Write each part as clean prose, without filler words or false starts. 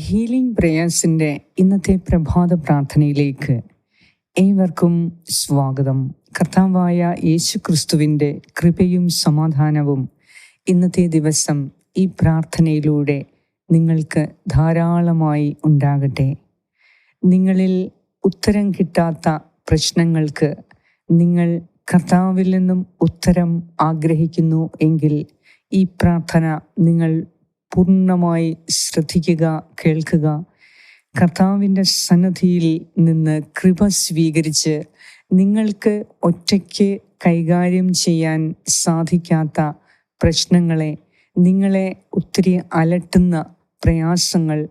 Healing പ്രേയേഴ്സിൻ്റെ ഇന്നത്തെ പ്രഭാത പ്രാർത്ഥനയിലേക്ക് ഏവർക്കും സ്വാഗതം. കർത്താവായ യേശുക്രിസ്തുവിൻ്റെ കൃപയും സമാധാനവും ഇന്നത്തെ ദിവസം ഈ പ്രാർത്ഥനയിലൂടെ നിങ്ങൾക്ക് ധാരാളമായി ഉണ്ടാകട്ടെ. നിങ്ങളിൽ ഉത്തരം കിട്ടാത്ത പ്രശ്നങ്ങൾക്ക് നിങ്ങൾ കർത്താവിൽ നിന്നും ഉത്തരം ആഗ്രഹിക്കുന്നു എങ്കിൽ ഈ പ്രാർത്ഥന നിങ്ങൾ പൂർണ്ണമായി ശ്രദ്ധിക്കുക, കേൾക്കുക. കർത്താവിൻ്റെ സന്നിധിയിൽ നിന്ന് കൃപ സ്വീകരിച്ച് നിങ്ങൾക്ക് ഒറ്റയ്ക്ക് കൈകാര്യം ചെയ്യാൻ സാധിക്കാത്ത പ്രശ്നങ്ങളെ, നിങ്ങളെ ഒത്തിരി അലട്ടുന്ന പ്രയാസങ്ങൾ,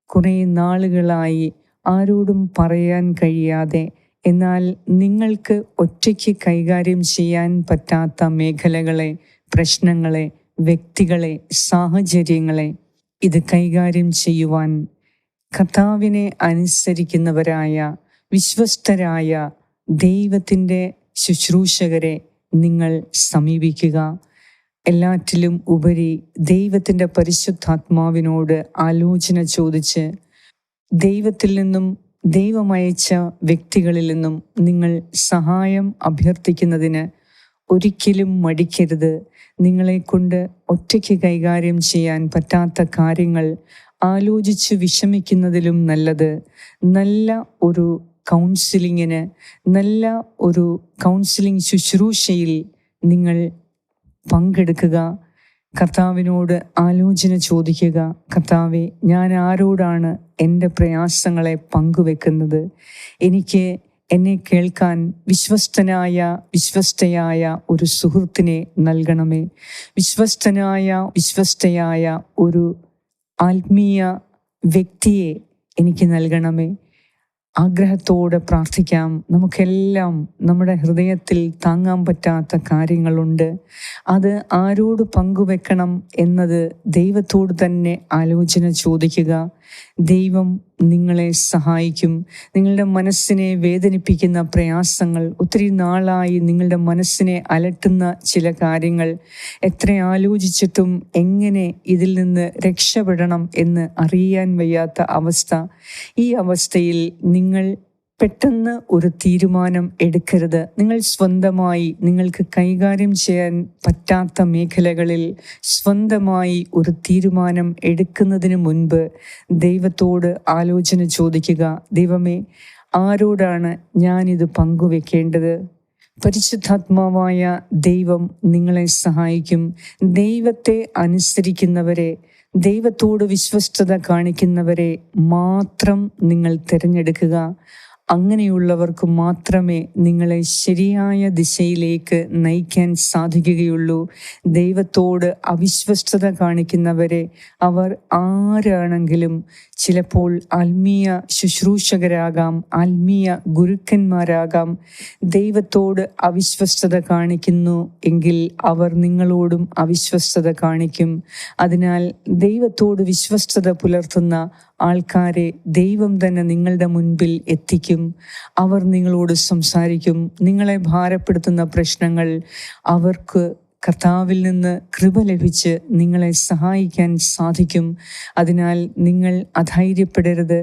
കുറേ നാളുകളായി ആരോടും പറയാൻ കഴിയാതെ എന്നാൽ നിങ്ങൾക്ക് ഒറ്റയ്ക്ക് കൈകാര്യം ചെയ്യാൻ പറ്റാത്ത മേഖലകളെ, പ്രശ്നങ്ങളെ, വ്യക്തികളെ, സാഹചര്യങ്ങളെ, ഇത് കൈകാര്യം ചെയ്യുവാൻ കർത്താവിനെ അനുസരിക്കുന്നവരായ വിശ്വസ്തരായ ദൈവത്തിൻ്റെ ശുശ്രൂഷകരെ നിങ്ങൾ സമീപിക്കുക. എല്ലാറ്റിലും ഉപരി ദൈവത്തിൻ്റെ പരിശുദ്ധാത്മാവിനോട് ആലോചന ചോദിച്ച് ദൈവത്തിൽ നിന്നും, ദൈവമയച്ച വ്യക്തികളിൽ നിന്നും നിങ്ങൾ സഹായം അഭ്യർത്ഥിക്കുന്നതിന് ഒരിക്കലും മടിക്കരുത്. നിങ്ങളെക്കൊണ്ട് ഒറ്റയ്ക്ക് കൈകാര്യം ചെയ്യാൻ പറ്റാത്ത കാര്യങ്ങൾ ആലോചിച്ച് വിഷമിക്കുന്നതിലും നല്ലത് നല്ല ഒരു കൗൺസിലിങ്ങിന്, നല്ല ഒരു കൗൺസിലിംഗ് ശുശ്രൂഷയിൽ നിങ്ങൾ പങ്കെടുക്കുക. കർത്താവിനോട് ആലോചന ചോദിക്കുക. കർത്താവെ, ഞാൻ ആരോടാണ് എൻ്റെ പ്രയാസങ്ങളെ പങ്കുവെക്കുന്നത്? എന്നെ കേൾക്കാൻ വിശ്വസ്തയായ ഒരു സുഹൃത്തിനെ നൽകണമേ. വിശ്വസ്തയായ ഒരു ആത്മീയ വ്യക്തിയെ എനിക്ക് നൽകണമേ. ആഗ്രഹത്തോടെ പ്രാർത്ഥിക്കാം. നമുക്കെല്ലാം നമ്മുടെ ഹൃദയത്തിൽ താങ്ങാൻ പറ്റാത്ത കാര്യങ്ങളുണ്ട്. അത് ആരോട് പങ്കുവെക്കണം എന്നത് ദൈവത്തോട് തന്നെ ആലോചന ചോദിക്കുക. ദൈവം നിങ്ങളെ സഹായിക്കും. നിങ്ങളുടെ മനസ്സിനെ വേദനിപ്പിക്കുന്ന പ്രയാസങ്ങൾ, ഒത്തിരി നാളായി നിങ്ങളുടെ മനസ്സിനെ അലട്ടുന്ന ചില കാര്യങ്ങൾ, എത്ര ആലോചിച്ചിട്ടും എങ്ങനെ ഇതിൽ നിന്ന് രക്ഷപ്പെടണം എന്ന് അറിയാൻ വയ്യാത്ത അവസ്ഥ. ഈ അവസ്ഥയിൽ നിങ്ങൾ പെട്ടെന്ന് ഒരു തീരുമാനം എടുക്കരുത്. നിങ്ങൾ സ്വന്തമായി, നിങ്ങൾക്ക് കൈകാര്യം ചെയ്യാൻ പറ്റാത്ത മേഖലകളിൽ സ്വന്തമായി ഒരു തീരുമാനം എടുക്കുന്നതിന് മുൻപ് ദൈവത്തോട് ആലോചന ചോദിക്കുക. ദൈവമേ, ആരോടാണ് ഞാനിത് പങ്കുവെക്കേണ്ടത്? പരിശുദ്ധാത്മാവായ ദൈവം നിങ്ങളെ സഹായിക്കും. ദൈവത്തെ അനുസരിക്കുന്നവരെ, ദൈവത്തോട് വിശ്വസ്തത കാണിക്കുന്നവരെ മാത്രം നിങ്ങൾ തിരഞ്ഞെടുക്കുക. അങ്ങനെയുള്ളവർക്ക് മാത്രമേ നിങ്ങളെ ശരിയായ ദിശയിലേക്ക് നയിക്കാൻ സാധിക്കുകയുള്ളൂ. ദൈവത്തോട് അവിശ്വസ്തത കാണിക്കുന്നവരെ, അവർ ആരാണെങ്കിലും, ചിലപ്പോൾ ആത്മീയ ശുശ്രൂഷകരാകാം, ആത്മീയ ഗുരുക്കന്മാരാകാം, ദൈവത്തോട് അവിശ്വസ്തത കാണിക്കുന്നു എങ്കിൽ അവർ നിങ്ങളോടും അവിശ്വസ്തത കാണിക്കും. അതിനാൽ ദൈവത്തോട് വിശ്വസ്തത പുലർത്തുന്ന ആൾക്കാരെ ദൈവം തന്നെ നിങ്ങളുടെ മുൻപിൽ എത്തിക്കും. അവർ നിങ്ങളോട് സംസാരിക്കും. നിങ്ങളെ ഭാരപ്പെടുത്തുന്ന പ്രശ്നങ്ങൾ അവർക്ക് കർത്താവിൽ നിന്ന് കൃപ ലഭിച്ച് നിങ്ങളെ സഹായിക്കാൻ സാധിക്കും. അതിനാൽ നിങ്ങൾ അധൈര്യപ്പെടരുത്.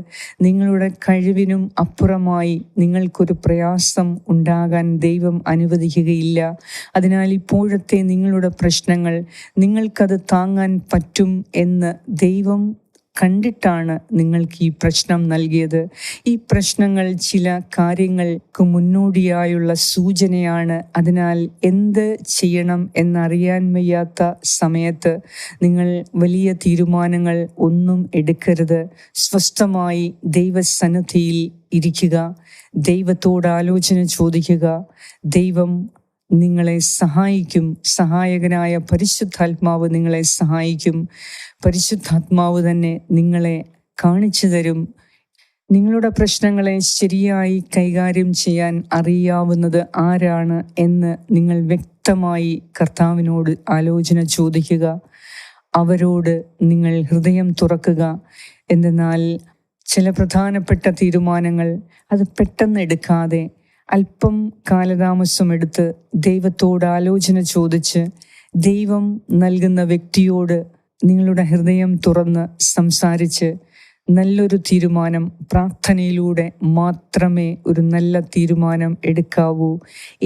നിങ്ങളുടെ കഴിവിനും അപ്പുറമായി നിങ്ങൾക്കൊരു പ്രയാസം ഉണ്ടാകാൻ ദൈവം അനുവദിക്കുകയില്ല. അതിനാൽ ഇപ്പോഴത്തെ നിങ്ങളുടെ പ്രശ്നങ്ങൾ നിങ്ങൾക്കത് താങ്ങാൻ പറ്റും എന്ന് ദൈവം കണ്ടിട്ടാണ് നിങ്ങൾക്ക് ഈ പ്രശ്നം നൽകിയത്. ഈ പ്രശ്നങ്ങൾ ചില കാര്യങ്ങൾക്ക് മുന്നോടിയായുള്ള സൂചനയാണ്. അതിനാൽ എന്ത് ചെയ്യണം എന്നറിയാൻ വയ്യാത്ത സമയത്ത് നിങ്ങൾ വലിയ തീരുമാനങ്ങൾ ഒന്നും എടുക്കരുത്. സ്വസ്ഥമായി ദൈവസന്നിധിയിൽ ഇരിക്കുക. ദൈവത്തോട് ആലോചന ചോദിക്കുക. ദൈവം നിങ്ങളെ സഹായിക്കും. സഹായകനായ പരിശുദ്ധാത്മാവ് നിങ്ങളെ സഹായിക്കും. പരിശുദ്ധാത്മാവ് തന്നെ നിങ്ങളെ കാണിച്ചു തരും. നിങ്ങളുടെ പ്രശ്നങ്ങളെ ശരിയായി കൈകാര്യം ചെയ്യാൻ അറിയാവുന്നത് ആരാണ് എന്ന് നിങ്ങൾ വ്യക്തമായി കർത്താവിനോട് ആലോചന ചോദിക്കുക. അവരോട് നിങ്ങൾ ഹൃദയം തുറക്കുക. എന്തെന്നാൽ ചില പ്രധാനപ്പെട്ട തീരുമാനങ്ങൾ അത് പെട്ടെന്ന് എടുക്കാതെ അല്പം കാലതാമസമെടുത്ത് ദൈവത്തോട് ആലോചന ചോദിച്ച് ദൈവം നൽകുന്ന വ്യക്തിയോട് നിങ്ങളുടെ ഹൃദയം തുറന്ന് സംസാരിച്ച് നല്ലൊരു തീരുമാനം പ്രാർത്ഥനയിലൂടെ മാത്രമേ ഒരു നല്ല തീരുമാനം എടുക്കാവൂ.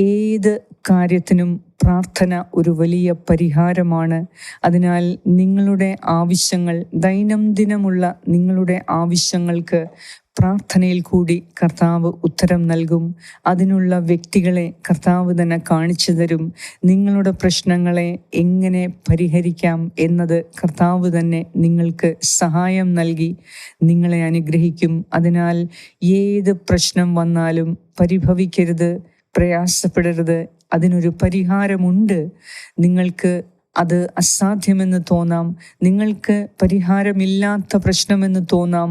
ഏത് കാര്യത്തിനും പ്രാർത്ഥന ഒരു വലിയ പരിഹാരമാണ്. അതിനാൽ നിങ്ങളുടെ ആവശ്യങ്ങൾ, ദൈനംദിനമുള്ള നിങ്ങളുടെ ആവശ്യങ്ങൾക്ക് പ്രാർത്ഥനയിൽ കൂടി കർത്താവ് ഉത്തരം നൽകും. അതിനുള്ള വ്യക്തികളെ കർത്താവ് തന്നെ കാണിച്ചു തരും. നിങ്ങളുടെ പ്രശ്നങ്ങളെ എങ്ങനെ പരിഹരിക്കാം എന്നത് കർത്താവ് തന്നെ നിങ്ങൾക്ക് സഹായം നൽകി നിങ്ങളെ അനുഗ്രഹിക്കും. അതിനാൽ ഏത് പ്രശ്നം വന്നാലും പരിഭവിക്കരുത്, പ്രയാസപ്പെടരുത്. അതിനൊരു പരിഹാരമുണ്ട്. നിങ്ങൾക്ക് അത് അസാധ്യമെന്ന് തോന്നാം, നിങ്ങൾക്ക് പരിഹാരമില്ലാത്ത പ്രശ്നമെന്ന് തോന്നാം.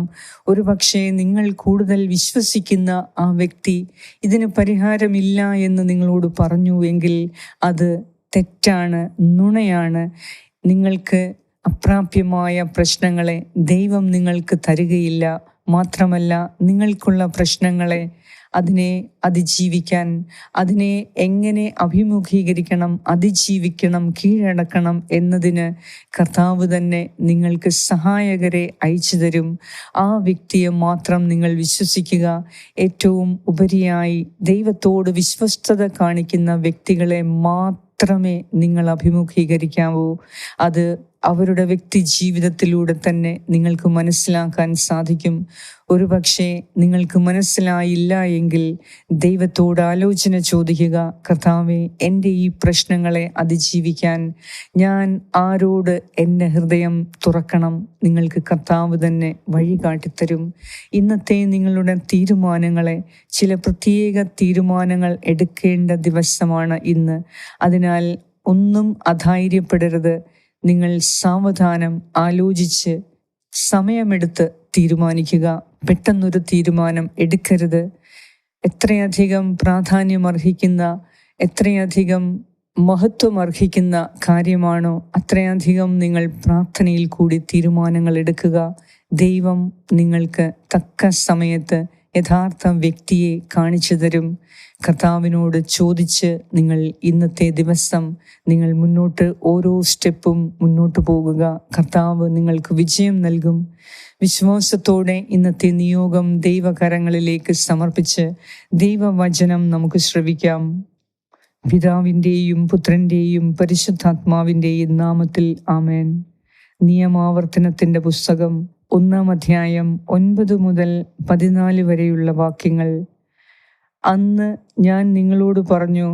ഒരു പക്ഷേ നിങ്ങൾ കൂടുതൽ വിശ്വസിക്കുന്ന ആ വ്യക്തി ഇതിന് പരിഹാരമില്ല എന്ന് നിങ്ങളോട് പറഞ്ഞു എങ്കിൽ അത് തെറ്റാണ്, നുണയാണ്. നിങ്ങൾക്ക് അപ്രാപ്യമായ പ്രശ്നങ്ങളെ ദൈവം നിങ്ങൾക്ക് തരികയില്ല. മാത്രമല്ല, നിങ്ങൾക്കുള്ള പ്രശ്നങ്ങളെ, അതിനെ അതിജീവിക്കാൻ, അതിനെ എങ്ങനെ അഭിമുഖീകരിക്കണം, അതിജീവിക്കണം, കീഴടക്കണം എന്നതിന് കർത്താവ് തന്നെ നിങ്ങൾക്ക് സഹായകരെ അയച്ചു തരും. ആ വ്യക്തിയെ മാത്രം നിങ്ങൾ വിശ്വസിക്കുക. ഏറ്റവും ഉപരിയായി ദൈവത്തോട് വിശ്വസ്തത കാണിക്കുന്ന വ്യക്തികളെ മാത്രമേ നിങ്ങൾ അഭിമുഖീകരിക്കാവൂ. അത് അവരുടെ വ്യക്തി ജീവിതത്തിലൂടെ തന്നെ നിങ്ങൾക്ക് മനസ്സിലാക്കാൻ സാധിക്കും. ഒരു പക്ഷേ നിങ്ങൾക്ക് മനസ്സിലായില്ല എങ്കിൽ ദൈവത്തോട് ആലോചന ചോദിക്കുക. കർത്താവേ, എൻ്റെ ഈ പ്രശ്നങ്ങളെ അതിജീവിക്കാൻ ഞാൻ ആരോട് എൻ്റെ ഹൃദയം തുറക്കണം? നിങ്ങൾക്ക് കർത്താവ് തന്നെ വഴി കാട്ടിത്തരും. ഇന്നത്തെ നിങ്ങളുടെ തീരുമാനങ്ങളെ, ചില പ്രത്യേക തീരുമാനങ്ങൾ എടുക്കേണ്ട ദിവസമാണ് ഇന്ന്. അതിനാൽ ഒന്നും അധൈര്യപ്പെടരുത്. നിങ്ങൾ സാവധാനം ആലോചിച്ച് സമയമെടുത്ത് തീരുമാനിക്കുക. പെട്ടെന്നൊരു തീരുമാനം എടുക്കരുത്. എത്രയധികം പ്രാധാന്യമർഹിക്കുന്ന, എത്രയധികം മഹത്വം അർഹിക്കുന്ന കാര്യമാണോ അത്രയധികം നിങ്ങൾ പ്രാർത്ഥനയിൽ കൂടി തീരുമാനങ്ങൾ എടുക്കുക. ദൈവം നിങ്ങൾക്ക് തക്ക സമയത്ത് യഥാർത്ഥ വ്യക്തിയെ കാണിച്ചു തരും. കർത്താവിനോട് ചോദിച്ച് നിങ്ങൾ ഇന്നത്തെ ദിവസം നിങ്ങൾ മുന്നോട്ട് ഓരോ സ്റ്റെപ്പും മുന്നോട്ട് പോകുക. കർത്താവ് നിങ്ങൾക്ക് വിജയം നൽകും. വിശ്വാസത്തോടെ ഇന്നത്തെ നിയോഗം ദൈവകരങ്ങളിലേക്ക് സമർപ്പിച്ച് ദൈവവചനം നമുക്ക് ശ്രവിക്കാം. പിതാവിൻ്റെയും പുത്രൻ്റെയും പരിശുദ്ധാത്മാവിൻ്റെയും നാമത്തിൽ ആമേൻ. നിയമാവർത്തനത്തിൻ്റെ പുസ്തകം 1-ാം അധ്യായം 9 മുതൽ 14 വരെയുള്ള വാക്യങ്ങൾ. അന്ന് ഞാൻ നിങ്ങളോട് പറഞ്ഞു,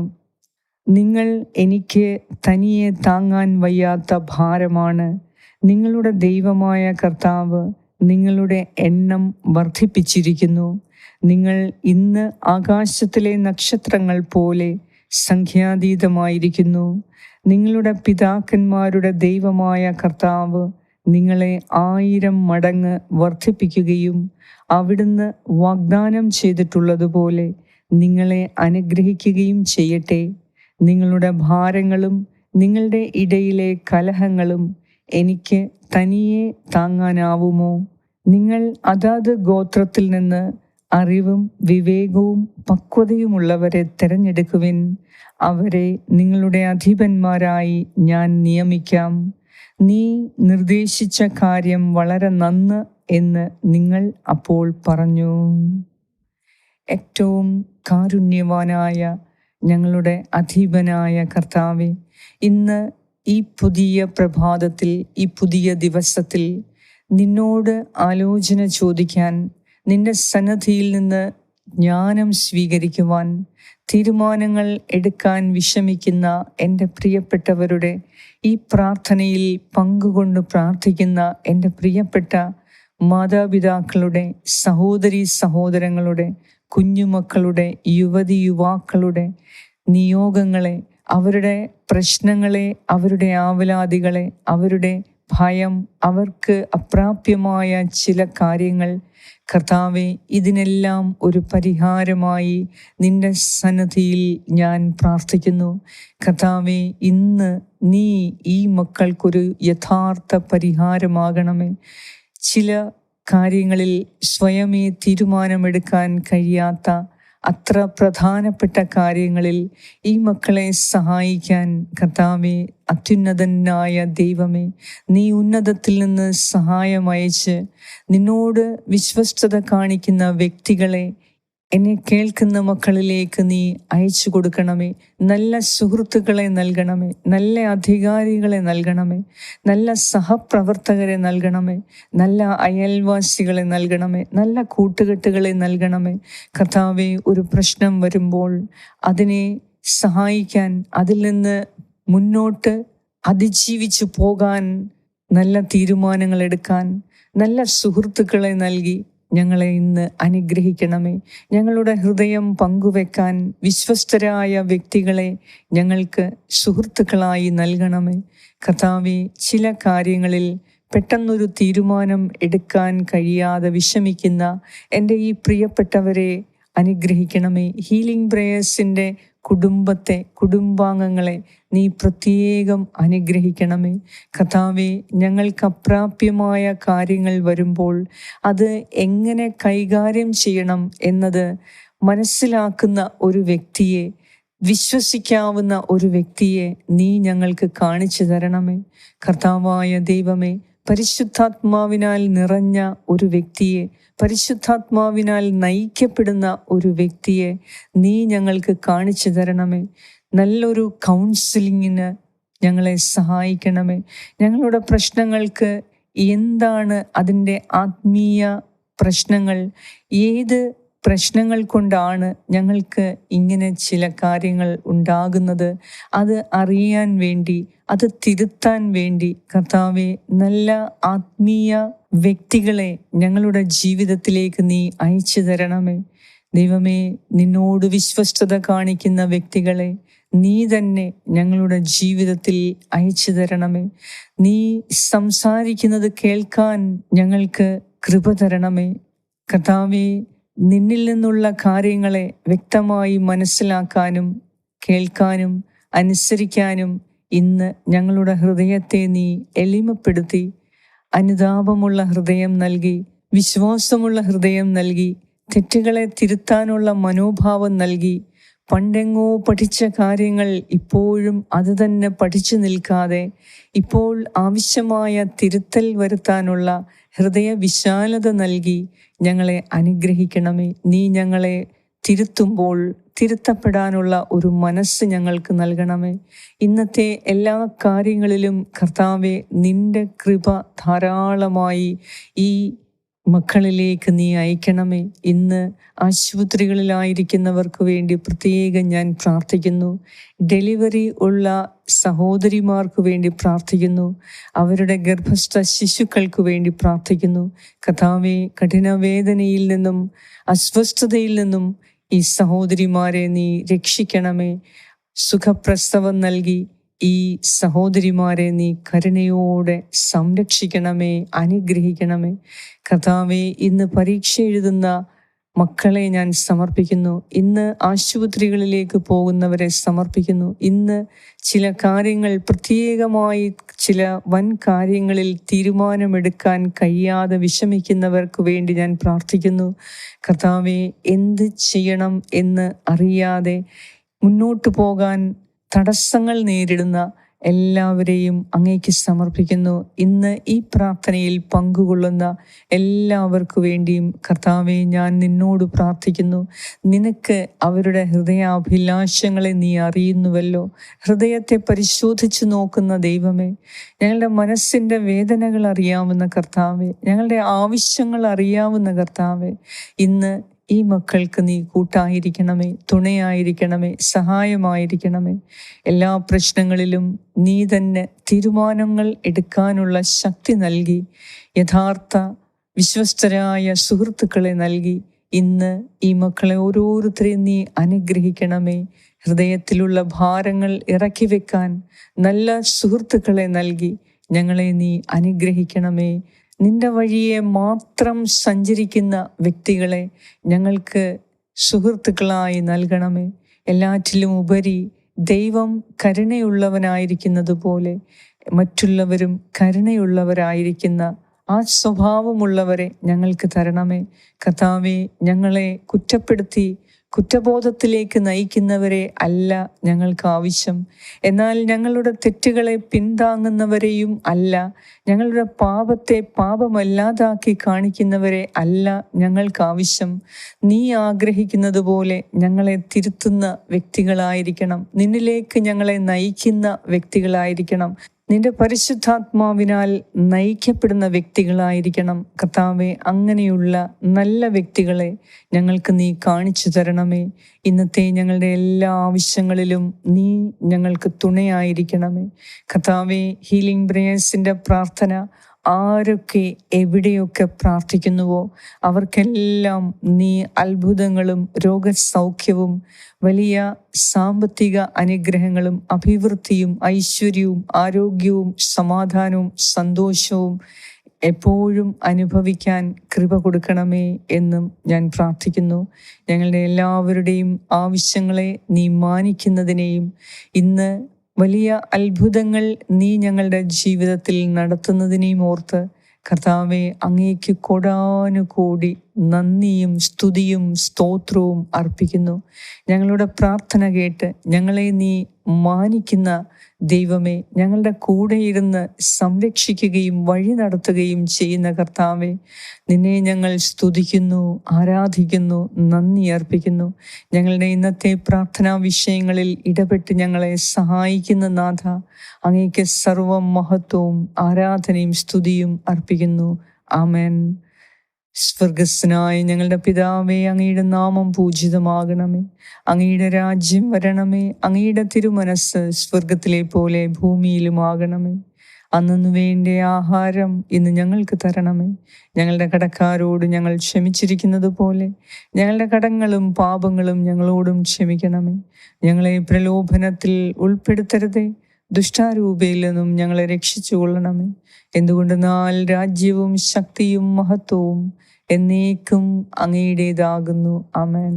നിങ്ങൾ എനിക്ക് തനിയെ താങ്ങാൻ വയ്യാത്ത ഭാരമാണ്. നിങ്ങളുടെ ദൈവമായ കർത്താവ് നിങ്ങളുടെ എണ്ണം വർദ്ധിപ്പിച്ചിരിക്കുന്നു. നിങ്ങൾ ഇന്ന് ആകാശത്തിലെ നക്ഷത്രങ്ങൾ പോലെ സംഖ്യാതീതമായിരിക്കുന്നു. നിങ്ങളുടെ പിതാക്കന്മാരുടെ ദൈവമായ കർത്താവ് നിങ്ങളെ 1000 മടങ്ങ് വർദ്ധിപ്പിക്കുകയും അവിടുന്ന് വാഗ്ദാനം ചെയ്തിട്ടുള്ളതുപോലെ നിങ്ങളെ അനുഗ്രഹിക്കുകയും ചെയ്യട്ടെ. നിങ്ങളുടെ ഭാരങ്ങളും നിങ്ങളുടെ ഇടയിലെ കലഹങ്ങളും എനിക്ക് തനിയെ താങ്ങാനാവുമോ? നിങ്ങൾ അതാത് ഗോത്രത്തിൽ നിന്ന് അറിവും വിവേകവും പക്വതയുമുള്ളവരെ തിരഞ്ഞെടുക്കുവിൻ. അവരെ നിങ്ങളുടെ അധിപന്മാരായി ഞാൻ നിയമിക്കാം. നീ നിർദ്ദേശിച്ച കാര്യം വളരെ നന്ന് എന്ന് നിങ്ങൾ അപ്പോൾ പറഞ്ഞു. ഏറ്റവും കാരുണ്യവാനായ ഞങ്ങളുടെ അധീപനായ കർത്താവേ, ഇന്ന് ഈ പുതിയ പ്രഭാതത്തിൽ, ഈ പുതിയ ദിവസത്തിൽ നിന്നോട് ആലോചന ചോദിക്കാൻ, നിന്റെ സന്നിധിയിൽ നിന്ന് ജ്ഞാനം സ്വീകരിക്കുവാൻ, തീരുമാനങ്ങൾ എടുക്കാൻ വിഷമിക്കുന്ന എൻ്റെ പ്രിയപ്പെട്ടവരുടെ ഈ പ്രാർത്ഥനയിൽ പങ്കുകൊണ്ട് പ്രാർത്ഥിക്കുന്ന എൻ്റെ പ്രിയപ്പെട്ട മാതാപിതാക്കളുടെ, സഹോദരീ സഹോദരങ്ങളുടെ, കുഞ്ഞുമക്കളുടെ, യുവതി യുവാക്കളുടെ നിയോഗങ്ങളെ, അവരുടെ പ്രശ്നങ്ങളെ, അവരുടെ ആവലാതികളെ, അവരുടെ ഭയം, അവർക്ക് അപ്രാപ്യമായ ചില കാര്യങ്ങൾ, കർത്താവെ, ഇതിനെല്ലാം ഒരു പരിഹാരമായി നിന്റെ സന്നിധിയിൽ ഞാൻ പ്രാർത്ഥിക്കുന്നു. കർത്താവെ, ഇന്ന് നീ ഈ മക്കൾക്കൊരു യഥാർത്ഥ പരിഹാരമാകണമേ. ചില കാര്യങ്ങളിൽ സ്വയമേ തീരുമാനമെടുക്കാൻ കഴിയാത്ത അത്ര പ്രധാനപ്പെട്ട കാര്യങ്ങളിൽ ഈ മക്കളെ സഹായിക്കാൻ കർത്താവേ, അത്യുന്നതനായ ദൈവമേ, നീ ഉന്നതത്തിൽ നിന്ന് സഹായം അയച്ച് നിന്നോട് വിശ്വസ്തത കാണിക്കുന്ന വ്യക്തികളെ എന്നെ കേൾക്കുന്ന മക്കളിലേക്ക് നീ അയച്ചു കൊടുക്കണമേ. നല്ല സുഹൃത്തുക്കളെ നൽകണമേ, നല്ല അധികാരികളെ നൽകണമേ, നല്ല സഹപ്രവർത്തകരെ നൽകണമേ, നല്ല അയൽവാസികളെ നൽകണമേ, നല്ല കൂട്ടുകെട്ടുകളെ നൽകണമേ. കർത്താവേ, ഒരു പ്രശ്നം വരുമ്പോൾ അതിനെ സഹായിക്കാൻ, അതിൽ നിന്ന് മുന്നോട്ട് അതിജീവിച്ചു പോകാൻ, നല്ല തീരുമാനങ്ങൾ എടുക്കാൻ നല്ല സുഹൃത്തുക്കളെ നൽകി ഞങ്ങളെ ഇന്ന് അനുഗ്രഹിക്കണമേ. ഞങ്ങളുടെ ഹൃദയം പങ്കുവെക്കാൻ വിശ്വസ്തരായ വ്യക്തികളെ ഞങ്ങൾക്ക് സുഹൃത്തുക്കളായി നൽകണമേ. കർത്താവേ, ചില കാര്യങ്ങളിൽ പെട്ടെന്നൊരു തീരുമാനം എടുക്കാൻ കഴിയാതെ വിഷമിക്കുന്ന എൻ്റെ ഈ പ്രിയപ്പെട്ടവരെ അനുഗ്രഹിക്കണമേ. ഹീലിംഗ് പ്രേയേഴ്സിൻ്റെ കുടുംബാംഗങ്ങളെ നീ പ്രത്യേകം അനുഗ്രഹിക്കണമേ. കർത്താവേ, ഞങ്ങൾക്ക് അപ്രാപ്യമായ കാര്യങ്ങൾ വരുമ്പോൾ അത് എങ്ങനെ കൈകാര്യം ചെയ്യണം എന്നത് മനസ്സിലാക്കുന്ന ഒരു വ്യക്തിയെ, വിശ്വസിക്കാവുന്ന ഒരു വ്യക്തിയെ നീ ഞങ്ങൾക്ക് കാണിച്ചു തരണമേ. കർത്താവായ ദൈവമേ, പരിശുദ്ധാത്മാവിനാൽ നിറഞ്ഞ ഒരു വ്യക്തിയെ, പരിശുദ്ധാത്മാവിനാൽ നയിക്കപ്പെടുന്ന ഒരു വ്യക്തിയെ നീ ഞങ്ങൾക്ക് കാണിച്ചു തരണമേ. നല്ലൊരു കൗൺസിലിങ്ങിന് ഞങ്ങളെ സഹായിക്കണമേ. ഞങ്ങളുടെ പ്രശ്നങ്ങൾക്ക് എന്താണ് അതിൻ്റെ ആത്മീയ പ്രശ്നങ്ങൾ, ഏത് പ്രശ്നങ്ങൾ കൊണ്ടാണ് ഞങ്ങൾക്ക് ഇങ്ങനെ ചില കാര്യങ്ങൾ ഉണ്ടാകുന്നത്, അത് അറിയാൻ വേണ്ടി, അത് തിരുത്താൻ വേണ്ടി കർത്താവെ, നല്ല ആത്മീയ വ്യക്തികളെ ഞങ്ങളുടെ ജീവിതത്തിലേക്ക് നീ അയച്ചു തരണമേ. ദൈവമേ, നിന്നോട് വിശ്വസ്തത കാണിക്കുന്ന വ്യക്തികളെ നീ തന്നെ ഞങ്ങളുടെ ജീവിതത്തിൽ അയച്ചു തരണമേ. നീ സംസാരിക്കുന്നത് കേൾക്കാൻ ഞങ്ങൾക്ക് കൃപ തരണമേ. കർത്താവേ, നിന്നിൽ നിന്നുള്ള കാര്യങ്ങളെ വ്യക്തമായി മനസ്സിലാക്കാനും കേൾക്കാനും അനുസരിക്കാനും ഇന്ന് ഞങ്ങളുടെ ഹൃദയത്തെ നീ എളിമപ്പെടുത്തി അനുതാപമുള്ള ഹൃദയം നൽകി, വിശ്വാസമുള്ള ഹൃദയം നൽകി, തെറ്റുകളെ തിരുത്താനുള്ള മനോഭാവം നൽകി, പണ്ടെങ്ങോ പഠിച്ച കാര്യങ്ങൾ ഇപ്പോഴും അത് തന്നെ പഠിച്ചു നിൽക്കാതെ ഇപ്പോൾ ആവശ്യമായ തിരുത്തൽ വരുത്താനുള്ള ഹൃദയ വിശാലത നൽകി ഞങ്ങളെ അനുഗ്രഹിക്കണമേ. നീ ഞങ്ങളെ തിരുത്തുമ്പോൾ തിരുത്തപ്പെടാനുള്ള ഒരു മനസ്സ് ഞങ്ങൾക്ക് നൽകണമേ. ഇന്നത്തെ എല്ലാ കാര്യങ്ങളിലും കർത്താവെ, നിന്റെ കൃപ ധാരാളമായി ഈ മക്കളിലേക്ക് നീ അയക്കണമേ. ഇന്ന് ആശുപത്രികളിലായിരിക്കുന്നവർക്ക് വേണ്ടി പ്രത്യേകം ഞാൻ പ്രാർത്ഥിക്കുന്നു. ഡെലിവറി ഉള്ള സഹോദരിമാർക്ക് വേണ്ടി പ്രാർത്ഥിക്കുന്നു. അവരുടെ ഗർഭസ്ഥ ശിശുക്കൾക്ക് വേണ്ടി പ്രാർത്ഥിക്കുന്നു. കർത്താവേ, കഠിനവേദനയിൽ നിന്നും അസ്വസ്ഥതയിൽ നിന്നും ഈ സഹോദരിമാരെ നീ രക്ഷിക്കണമേ. സുഖപ്രസവം നൽകി ഈ സഹോദരിമാരെ നീ കരുണയോടെ സംരക്ഷിക്കണമേ, അനുഗ്രഹിക്കണമേ. കർത്താവേ, ഇന്ന് പരീക്ഷ എഴുതുന്ന മക്കളെ ഞാൻ സമർപ്പിക്കുന്നു. ഇന്ന് ആശുപത്രികളിലേക്ക് പോകുന്നവരെ സമർപ്പിക്കുന്നു. ഇന്ന് ചില കാര്യങ്ങൾ, പ്രത്യേകമായി ചില വൻ കാര്യങ്ങളിൽ തീരുമാനമെടുക്കാൻ കഴിയാതെ വിഷമിക്കുന്നവർക്ക് വേണ്ടി ഞാൻ പ്രാർത്ഥിക്കുന്നു. കർത്താവേ, എന്ത് ചെയ്യണം എന്ന് അറിയാതെ മുന്നോട്ട് പോകാൻ തടസ്സങ്ങൾ നേരിടുന്ന എല്ലാവരെയും അങ്ങേക്ക് സമർപ്പിക്കുന്നു. ഇന്ന് ഈ പ്രാർത്ഥനയിൽ പങ്കുകൊള്ളുന്ന എല്ലാവർക്കു വേണ്ടിയും കർത്താവെ, ഞാൻ നിന്നോട് പ്രാർത്ഥിക്കുന്നു. നിനക്ക് അവരുടെ ഹൃദയാഭിലാഷങ്ങളെ നീ അറിയുന്നുവല്ലോ. ഹൃദയത്തെ പരിശോധിച്ചു നോക്കുന്ന ദൈവമേ, ഞങ്ങളുടെ മനസ്സിൻ്റെ വേദനകൾ അറിയാവുന്ന കർത്താവെ, ഞങ്ങളുടെ ആവശ്യങ്ങൾ അറിയാവുന്ന കർത്താവെ, ഇന്ന് ഈ മക്കൾക്ക് നീ കൂട്ടായിരിക്കണമേ, തുണയായിരിക്കണമേ, സഹായമായിരിക്കണമേ. എല്ലാ പ്രശ്നങ്ങളിലും നീ തന്നെ തീരുമാനങ്ങൾ എടുക്കാനുള്ള ശക്തി നൽകി, യഥാർത്ഥ വിശ്വസ്തരായ സുഹൃത്തുക്കളെ നൽകി ഇന്ന് ഈ മക്കളെ ഓരോരുത്തരെയും നീ അനുഗ്രഹിക്കണമേ. ഹൃദയത്തിലുള്ള ഭാരങ്ങൾ ഇറക്കി വെക്കാൻ നല്ല സുഹൃത്തുക്കളെ നൽകി ഞങ്ങളെ നീ അനുഗ്രഹിക്കണമേ. നിന്റെ വഴിയെ മാത്രം സഞ്ചരിക്കുന്ന വ്യക്തികളെ ഞങ്ങൾക്ക് സുഹൃത്തുക്കളായി നൽകണമേ. എല്ലാറ്റിലും ഉപരി ദൈവം കരുണയുള്ളവനായിരിക്കുന്നത് പോലെ മറ്റുള്ളവരും കരുണയുള്ളവരായിരിക്കുന്ന ആ സ്വഭാവമുള്ളവരെ ഞങ്ങൾക്ക് തരണമേ. കർത്താവേ, ഞങ്ങളെ കുറ്റപ്പെടുത്തി കുറ്റബോധത്തിലേക്ക് നയിക്കുന്നവരെ അല്ല ഞങ്ങൾക്ക് ആവശ്യം. എന്നാൽ ഞങ്ങളുടെ തെറ്റുകളെ പിന്താങ്ങുന്നവരെയും അല്ല, ഞങ്ങളുടെ പാപത്തെ പാപമല്ലാതാക്കി കാണിക്കുന്നവരെ അല്ല ഞങ്ങൾക്ക് ആവശ്യം. നീ ആഗ്രഹിക്കുന്നത് പോലെ ഞങ്ങളെ തിരുത്തുന്ന വ്യക്തികളായിരിക്കണം. നിന്നിലേക്ക് ഞങ്ങളെ നയിക്കുന്ന വ്യക്തികളായിരിക്കണം. നിന്റെ പരിശുദ്ധാത്മാവിനാൽ നയിക്കപ്പെടുന്ന വ്യക്തികളായിരിക്കണം. കർത്താവേ, അങ്ങനെയുള്ള നല്ല വ്യക്തികളെ ഞങ്ങൾക്ക് നീ കാണിച്ചു തരണമേ. ഇന്നത്തെ ഞങ്ങളുടെ എല്ലാ ആവശ്യങ്ങളിലും നീ ഞങ്ങൾക്ക് തുണയായിരിക്കണമേ. കർത്താവേ, ഹീലിംഗ് പ്രേയേഴ്സിൻ്റെ പ്രാർത്ഥന ആരൊക്കെ എവിടെയൊക്കെ പ്രാർത്ഥിക്കുന്നുവോ അവർക്കെല്ലാം നീ അത്ഭുതങ്ങളും രോഗസൗഖ്യവും വലിയ സാമ്പത്തിക അനുഗ്രഹങ്ങളും അഭിവൃദ്ധിയും ഐശ്വര്യവും ആരോഗ്യവും സമാധാനവും സന്തോഷവും എപ്പോഴും അനുഭവിക്കാൻ കൃപ കൊടുക്കണമേ എന്നും ഞാൻ പ്രാർത്ഥിക്കുന്നു. ഞങ്ങളുടെ എല്ലാവരുടെയും ആവശ്യങ്ങളെ നീ മാനിക്കുന്നതിനെയും ഇന്ന് വലിയ അത്ഭുതങ്ങൾ നീ ഞങ്ങളുടെ ജീവിതത്തിൽ നടത്തുന്നതിനെയും ഓർത്ത് കർത്താവെ, അങ്ങേക്ക് കോടാനുകോടി നന്ദിയും സ്തുതിയും സ്തോത്രവും അർപ്പിക്കുന്നു. ഞങ്ങളുടെ പ്രാർത്ഥന കേട്ട് ഞങ്ങളെ നീ മാനിക്കുന്ന ദൈവമേ, ഞങ്ങളുടെ കൂടെ ഇരുന്ന് സംരക്ഷിക്കുകയും വഴി നടത്തുകയും ചെയ്യുന്ന കർത്താവെ, നിന്നെ ഞങ്ങൾ സ്തുതിക്കുന്നു, ആരാധിക്കുന്നു, നന്ദി അർപ്പിക്കുന്നു. ഞങ്ങളുടെ ഇന്നത്തെ പ്രാർത്ഥനാ വിഷയങ്ങളിൽ ഇടപെട്ട് ഞങ്ങളെ സഹായിക്കുന്ന നാഥ, അങ്ങേക്ക് സർവ്വ മഹത്വവും ആരാധനയും സ്തുതിയും അർപ്പിക്കുന്നു. ആമേൻ. സ്വർഗസ്നായ ഞങ്ങളുടെ പിതാവേ, അങ്ങയുടെ നാമം പൂജിതമാകണമേ. അങ്ങയുടെ രാജ്യം വരണമേ. അങ്ങയുടെ തിരുമനസ് സ്വർഗത്തിലെ പോലെ ഭൂമിയിലുമാകണമേ. അന്നു വേണ്ട ആഹാരം ഇന്ന് ഞങ്ങൾക്ക് തരണമേ. ഞങ്ങളുടെ കടക്കാരോട് ഞങ്ങൾ ക്ഷമിച്ചിരിക്കുന്നത് പോലെ ഞങ്ങളുടെ കടങ്ങളും പാപങ്ങളും ഞങ്ങളോടും ക്ഷമിക്കണമേ. ഞങ്ങളെ പ്രലോഭനത്തിൽ ഉൾപ്പെടുത്തരുതേ, ദുഷ്ടാരൂപയിൽ നിന്നും ഞങ്ങളെ രക്ഷിച്ചു കൊള്ളണമേ. എന്തുകൊണ്ടെന്നാൽ രാജ്യവും ശക്തിയും മഹത്വവും എന്നേക്കും അങ്ങയുടേതാകുന്നു. ആമേൻ.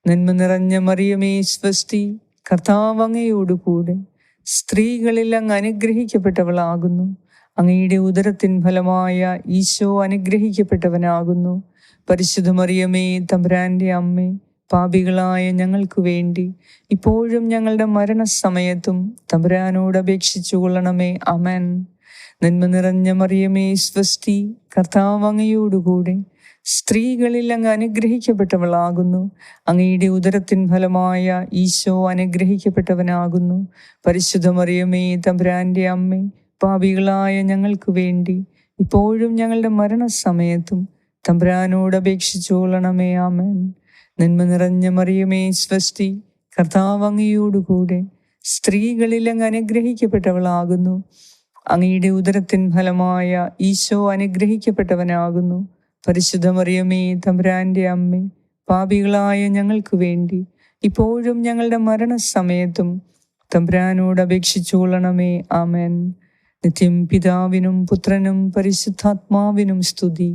നന്മ നിറഞ്ഞ മറിയമേ സ്വസ്തി, കർത്താവ് അങ്ങയോടുകൂടെ സ്ത്രീകളിൽ അങ്ങ് അനുഗ്രഹിക്കപ്പെട്ടവളാകുന്നു. അങ്ങയുടെ ഉദരത്തിൻ ഫലമായ ഈശോ അനുഗ്രഹിക്കപ്പെട്ടവനാകുന്നു. പരിശുദ്ധ മറിയമേ, തമ്പുരാന്റെ അമ്മേ, പാപികളായ ഞങ്ങൾക്ക് വേണ്ടി ഇപ്പോഴും ഞങ്ങളുടെ മരണസമയത്തും തമ്പുരാനോട് അപേക്ഷിച്ചു കൊള്ളണമേ. ആമേൻ. നന്മ നിറഞ്ഞ മറിയമേ സ്വസ്തി, കർത്താവ് അങ്ങയോടുകൂടെ സ്ത്രീകളിൽ അങ്ങ് അനുഗ്രഹിക്കപ്പെട്ടവളാകുന്നു. അങ്ങയുടെ ഉദരത്തിൻ ഫലമായ ഈശോ അനുഗ്രഹിക്കപ്പെട്ടവനാകുന്നു. പരിശുദ്ധ മറിയമേ, തമ്പുരാന്റെ അമ്മേ, പാപികളായ ഞങ്ങൾക്ക് വേണ്ടി ഇപ്പോഴും ഞങ്ങളുടെ മരണസമയത്തും തമ്പുരാനോട് അപേക്ഷിച്ചു കൊള്ളണമേ. ആമേൻ. നന്മ നിറഞ്ഞ മറിയമേ സ്വസ്തി, കർത്താവ് അങ്ങയോടുകൂടെ സ്ത്രീകളിൽ അങ്ങ് അനുഗ്രഹിക്കപ്പെട്ടവളാകുന്നു. അങ്ങയുടെ ഉദരത്തിൻ ഫലമായ ഈശോ അനുഗ്രഹിക്കപ്പെട്ടവനാകുന്നു. പരിശുദ്ധ മറിയമേ, തമ്പുരാന്റെ അമ്മേ, പാപികളായ ഞങ്ങൾക്ക് വേണ്ടി ഇപ്പോഴും ഞങ്ങളുടെ മരണസമയത്തും തമ്പുരാനോട് അപേക്ഷിച്ചു കൊള്ളണമേ. ആമേൻ. നിത്യം പിതാവിനും പുത്രനും പരിശുദ്ധാത്മാവിനും സ്തുതി,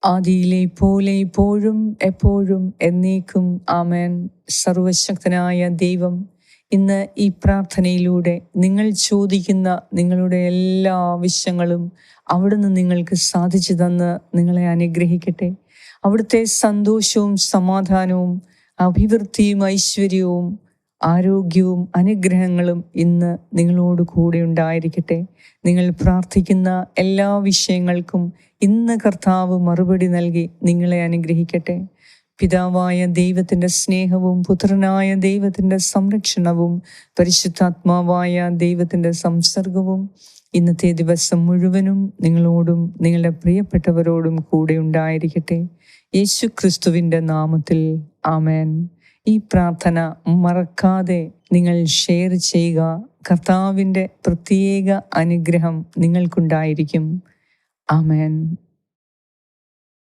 ആദിയിലെ പോലെ ഇപ്പോഴും എപ്പോഴും എന്നേക്കും. ആമേൻ. സർവശക്തനായ ദൈവം ഇന്ന് ഈ പ്രാർത്ഥനയിലൂടെ നിങ്ങൾ ചോദിക്കുന്ന നിങ്ങളുടെ എല്ലാ ആവശ്യങ്ങളും അവിടുന്ന് നിങ്ങൾക്ക് സാധിച്ചു തന്ന് നിങ്ങളെ അനുഗ്രഹിക്കട്ടെ. അവിടുത്തെ സന്തോഷവും സമാധാനവും അഭിവൃദ്ധിയും ഐശ്വര്യവും ആരോഗ്യവും അനുഗ്രഹങ്ങളും ഇന്ന് നിങ്ങളോട് കൂടെ ഉണ്ടായിരിക്കട്ടെ. നിങ്ങൾ പ്രാർത്ഥിക്കുന്ന എല്ലാ വിഷയങ്ങൾക്കും ഇന്ന് കർത്താവ് മറുപടി നൽകി നിങ്ങളെ അനുഗ്രഹിക്കട്ടെ. പിതാവായ ദൈവത്തിൻ്റെ സ്നേഹവും പുത്രനായ ദൈവത്തിൻ്റെ സംരക്ഷണവും പരിശുദ്ധാത്മാവായ ദൈവത്തിൻ്റെ സംസർഗവും ഇന്നത്തെ ദിവസം മുഴുവനും നിങ്ങളോടും നിങ്ങളുടെ പ്രിയപ്പെട്ടവരോടും കൂടെ ഉണ്ടായിരിക്കട്ടെ. യേശു ക്രിസ്തുവിൻ്റെ നാമത്തിൽ ആമേൻ. ഈ പ്രാർത്ഥന മറക്കാതെ നിങ്ങൾ ഷെയർ ചെയ്യുക. കർത്താവിൻ്റെ പ്രത്യേക അനുഗ്രഹം നിങ്ങൾക്കുണ്ടായിരിക്കും. ആമേൻ.